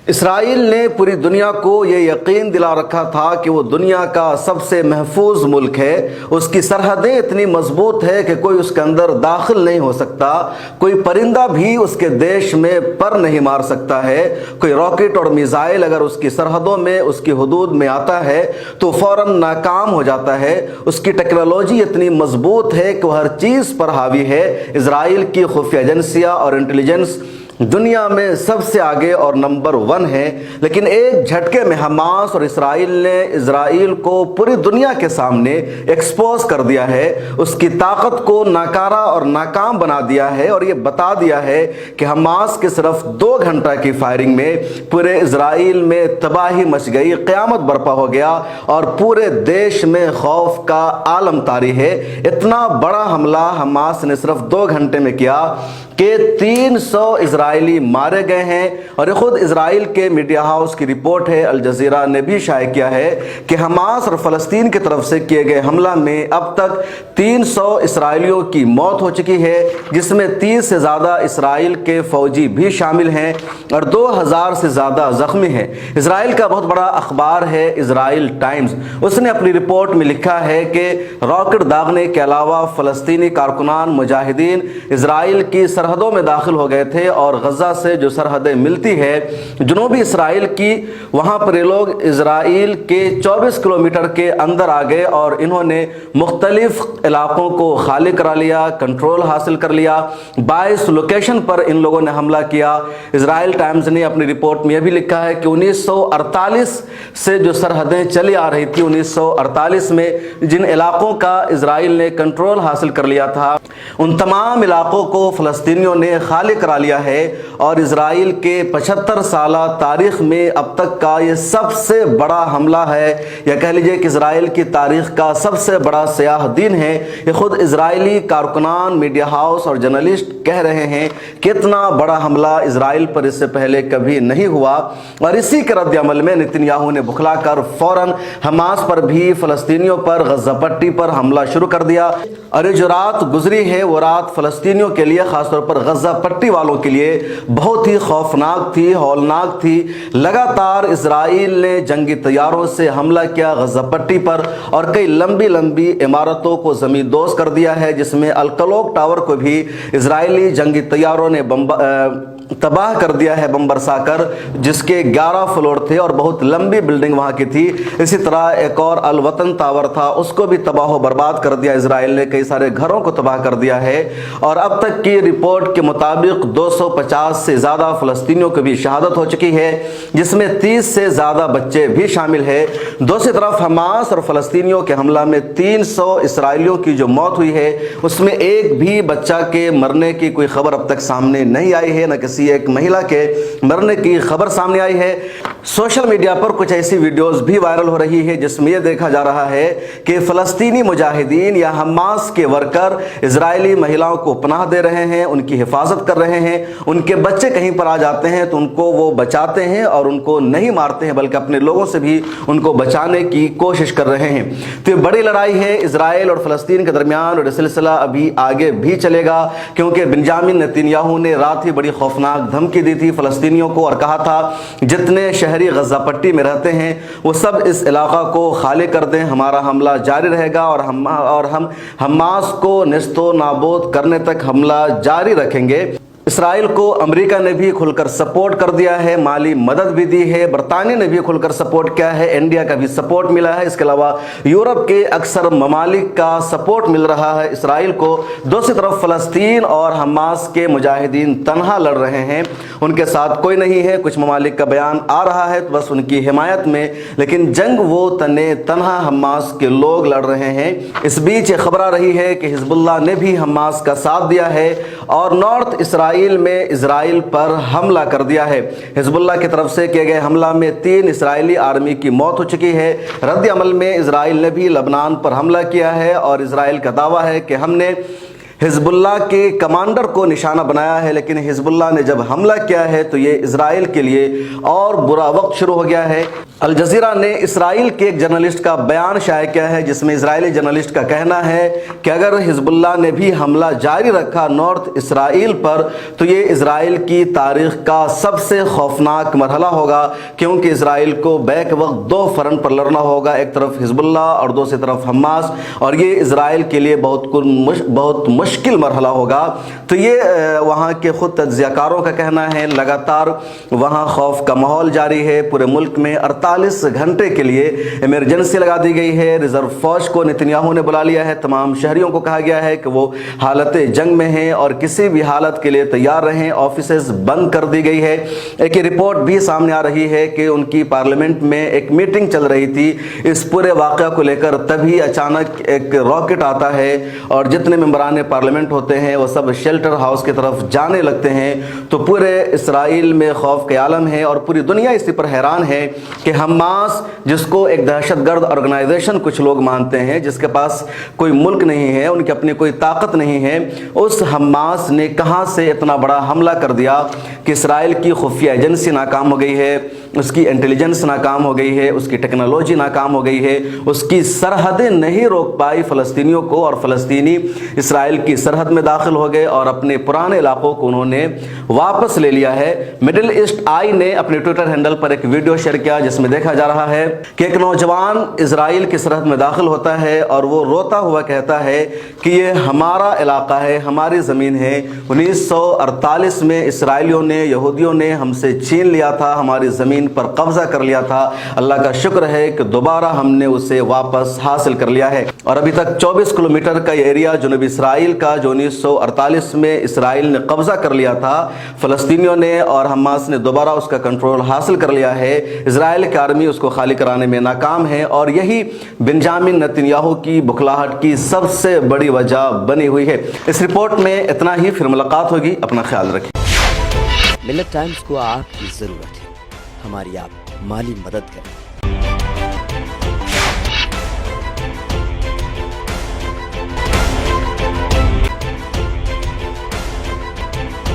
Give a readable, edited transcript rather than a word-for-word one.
اسرائیل نے پوری دنیا کو یہ یقین دلا رکھا تھا کہ وہ دنیا کا سب سے محفوظ ملک ہے، اس کی سرحدیں اتنی مضبوط ہے کہ کوئی اس کے اندر داخل نہیں ہو سکتا، کوئی پرندہ بھی اس کے دیش میں پر نہیں مار سکتا ہے، کوئی راکٹ اور میزائل اگر اس کی سرحدوں میں اس کی حدود میں آتا ہے تو فوراً ناکام ہو جاتا ہے۔ اس کی ٹیکنالوجی اتنی مضبوط ہے کہ وہ ہر چیز پر حاوی ہے۔ اسرائیل کی خفیہ ایجنسیاں اور انٹیلیجنس دنیا میں سب سے آگے اور نمبر 1 ہے، لیکن ایک جھٹکے میں حماس اور اسرائیل نے اسرائیل کو پوری دنیا کے سامنے ایکسپوز کر دیا ہے، اس کی طاقت کو ناکارہ اور ناکام بنا دیا ہے، اور یہ بتا دیا ہے کہ حماس کے صرف 2 گھنٹہ کی فائرنگ میں پورے اسرائیل میں تباہی مچ گئی، قیامت برپا ہو گیا اور پورے دیش میں خوف کا عالم طاری ہے۔ اتنا بڑا حملہ حماس نے صرف 2 گھنٹے میں کیا کہ 300 اسرائیلی مارے گئے ہیں، اور یہ خود اسرائیل کے میڈیا ہاؤس کی رپورٹ ہے، الجزیرہ نے بھی شائع کیا ہے کہ حماس اور فلسطین کی طرف سے کیے گئے حملہ میں اب تک 300 اسرائیلیوں کی موت ہو چکی ہے، جس میں 30 سے زیادہ اسرائیل کے فوجی بھی شامل ہیں اور 2000 سے زیادہ زخمی ہیں۔ اسرائیل کا بہت بڑا اخبار ہے اسرائیل ٹائمز، اس نے اپنی رپورٹ میں لکھا ہے کہ راکٹ داغنے کے علاوہ فلسطینی کارکنان مجاہدین اسرائیل کی سرحدوں میں داخل ہو گئے تھے، اور غزہ سے جو سرحدیں ملتی ہے جنوبی اسرائیل کی، وہاں پر یہ لوگ اسرائیل کے 24 کلومیٹر کے اندر آ گئے اور انہوں نے مختلف علاقوں کو خالی کرا لیا، کنٹرول حاصل کر لیا۔ 22 لوکیشن پر ان لوگوں نے حملہ کیا۔ اسرائیل ٹائمز نے اپنی رپورٹ میں یہ بھی لکھا ہے کہ 1948 سے جو سرحدیں چلی آ رہی تھی، 1948 میں جن علاقوں کا اسرائیل نے کنٹرول حاصل کر لیا تھا، ان تمام علاقوں کو فلسطینیوں نے خالی کرا لیا ہے، اور اسرائیل کے 75 سالہ تاریخ میں اب تک کا یہ سب سے بڑا حملہ ہے، یا کہہ لیجئے کہ اسرائیل کی تاریخ کا سب سے بڑا سیاہ دن ہے۔ یہ خود اسرائیلی کارکنان، میڈیا ہاؤس اور جرنلسٹ کہہ رہے ہیں کہ اتنا بڑا حملہ اسرائیل پر اس سے پہلے کبھی نہیں ہوا، اور اسی کے رد عمل میں نتنیاہو نے بکھلا کر فوراً حماس پر بھی فلسطینیوں پر غزہ پٹی پر حملہ شروع کر دیا، اور یہ جو رات گزری ہے وہ رات فلسطینیوں کے لیے، خاص طور پر غزہ پٹی والوں کے لیے بہت ہی خوفناک تھی، ہولناک تھی۔ لگاتار اسرائیل نے جنگی طیاروں سے حملہ کیا غزہ پٹی پر، اور کئی لمبی لمبی عمارتوں کو زمین دوز کر دیا ہے، جس میں الکلوک ٹاور کو بھی اسرائیلی جنگی طیاروں نے تباہ کر دیا ہے بم برسا کر، جس کے 11 فلور تھے اور بہت لمبی بلڈنگ وہاں کی تھی۔ اسی طرح ایک اور الوطن ٹاور تھا، اس کو بھی تباہ و برباد کر دیا اسرائیل نے، کئی سارے گھروں کو تباہ کر دیا ہے، اور اب تک کی رپورٹ کے مطابق 250 سے زیادہ فلسطینیوں کو بھی شہادت ہو چکی ہے، جس میں 30 سے زیادہ بچے بھی شامل ہیں۔ دوسری طرف حماس اور فلسطینیوں کے حملہ میں 300 اسرائیلیوں کی جو موت ہوئی ہے، اس میں ایک بھی بچہ کے مرنے کی کوئی خبر اب تک سامنے نہیں آئی ہے، نہ کسی ایک مہیلا کے مرنے کی خبر سامنے آئی ہے۔ سوشل میڈیا پر کچھ ایسی ویڈیوز بھی وائرل ہو رہی ہے جس میں یہ دیکھا جا رہا ہے کہ فلسطینی مجاہدین یا حماس کے ورکر اسرائیلی مہیلاؤں کو پناہ دے رہے ہیں، ان کی حفاظت کر رہے ہیں، ان کے بچے کہیں پر آ جاتے ہیں تو ان کو وہ بچاتے ہیں اور ان کو نہیں مارتے ہیں، بلکہ اپنے لوگوں سے بھی ان کو بچانے کی کوشش کر رہے ہیں۔ تو یہ بڑی لڑائی ہے اسرائیل اور فلسطین کے درمیان، اور یہ سلسلہ ابھی آگے بھی چلے گا، کیونکہ بنجامن نتنیاہو نے رات ہی بڑی خوفناک دھمکی دی تھی فلسطینیوں کو، اور کہا تھا جتنے شہری غزہ پٹی میں رہتے ہیں وہ سب اس علاقہ کو خالی کر دیں، ہمارا حملہ جاری رہے گا، اور ہم حماس کو نیست و نابود کرنے تک حملہ جاری رکھیں گے۔ اسرائیل کو امریکہ نے بھی کھل کر سپورٹ کر دیا ہے، مالی مدد بھی دی ہے، برطانیہ نے بھی کھل کر سپورٹ کیا ہے، انڈیا کا بھی سپورٹ ملا ہے، اس کے علاوہ یورپ کے اکثر ممالک کا سپورٹ مل رہا ہے اسرائیل کو۔ دوسری طرف فلسطین اور حماس کے مجاہدین تنہا لڑ رہے ہیں، ان کے ساتھ کوئی نہیں ہے۔ کچھ ممالک کا بیان آ رہا ہے بس ان کی حمایت میں، لیکن جنگ وہ تنہا حماس کے لوگ لڑ رہے ہیں۔ اس بیچ یہ خبر آ رہی ہے کہ حزب اللہ نے بھی حماس کا ساتھ دیا ہے اور نارتھ اسرائیل میں اسرائیل پر حملہ کر دیا ہے۔ حزب اللہ کی طرف سے کیے گئے حملہ میں 3 اسرائیلی آرمی کی موت ہو چکی ہے۔ رد عمل میں اسرائیل نے بھی لبنان پر حملہ کیا ہے، اور اسرائیل کا دعویٰ ہے کہ ہم نے حزب اللہ کے کمانڈر کو نشانہ بنایا ہے، لیکن حزب اللہ نے جب حملہ کیا ہے تو یہ اسرائیل کے لیے اور برا وقت شروع ہو گیا ہے۔ الجزیرہ نے اسرائیل کے ایک جرنلسٹ کا بیان شائع کیا ہے، جس میں اسرائیلی جرنلسٹ کا کہنا ہے کہ اگر حزب اللہ نے بھی حملہ جاری رکھا نارتھ اسرائیل پر تو یہ اسرائیل کی تاریخ کا سب سے خوفناک مرحلہ ہوگا، کیونکہ اسرائیل کو بیک وقت دو فرنٹ پر لڑنا ہوگا، ایک طرف حزب اللہ اور دوسری طرف حماس، اور یہ اسرائیل کے لیے بہت مشکل مرحلہ ہوگا۔ تو یہ وہاں کے خود تجزیہ کاروں کا کہنا ہے۔ لگاتار وہاں خوف کا ماحول جاری ہے، پورے ملک میں 48 گھنٹے کے لیے ایمرجنسی لگا دی گئی ہے۔ ریزرو فوج کو نتنیاہو نے بلا لیا ہے، تمام شہریوں کو کہا گیا ہے کہ وہ حالت جنگ میں ہیں اور کسی بھی حالت کے لیے تیار رہیں، آفیسز بند کر دی گئی ہے۔ ایک رپورٹ بھی سامنے آ رہی ہے کہ ان کی پارلیمنٹ میں ایک میٹنگ چل رہی تھی اس پورے واقعہ کو لے کر، تبھی اچانک ایک راکٹ آتا ہے اور جتنے ممبران پارلیمنٹ ہوتے ہیں وہ سب شیلٹر ہاؤس کی طرف جانے لگتے ہیں۔ تو پورے اسرائیل میں خوف کا عالم ہے اور پوری دنیا اسی پر حیران ہے کہ حماس، جس کو ایک دہشت گرد آرگنائزیشن کچھ لوگ مانتے ہیں، جس کے پاس کوئی ملک نہیں ہے، ان کی اپنی کوئی طاقت نہیں ہے، اس حماس نے کہاں سے اتنا بڑا حملہ کر دیا کہ اسرائیل کی خفیہ ایجنسی ناکام ہو گئی ہے، اس کی انٹیلیجنس ناکام ہو گئی ہے، اس کی ٹیکنالوجی ناکام ہو گئی ہے، اس کی سرحدیں نہیں روک پائی فلسطینیوں کو، اور فلسطینی اسرائیل کی سرحد میں داخل ہو گئے اور اپنے پرانے علاقوں کو انہوں نے واپس لے لیا ہے۔ مڈل ایسٹ آئی نے اپنے ٹویٹر ہینڈل پر ایک ویڈیو شیئر کیا جس میں دیکھا جا رہا ہے کہ ایک نوجوان اسرائیل کی سرحد میں داخل ہوتا ہے اور وہ روتا ہوا کہتا ہے کہ یہ ہمارا علاقہ ہے، ہماری زمین ہے، 1948 میں اسرائیلیوں نے، یہودیوں نے ہم سے چھین لیا تھا، ہماری زمین پر قبضہ کر لیا تھا، اللہ کا شکر ہے کہ دوبارہ ہم نے اسے واپس حاصل کر لیا ہے۔ اور ابھی تک 24 کلومیٹر کا یہ ایریا جنوبی اسرائیل کا جو 1948 میں اسرائیل نے قبضہ کر لیا تھا، فلسطینیوں نے اور حماس نے دوبارہ اس کا کنٹرول حاصل کر لیا ہے۔ اسرائیل کی آرمی اس کو خالی کرانے میں ناکام ہے اور یہی بنجامن نتنیاہو کی بکھلاہٹ کی سب سے بڑی وجہ بنی ہوئی ہے۔ اس رپورٹ میں اتنا ہی، پھر ملاقات ہوگی، اپنا خیال رکھیں۔ ملت ٹائمز کو آپ کی ضرورت ہے، ہماری آپ مالی مدد کریں۔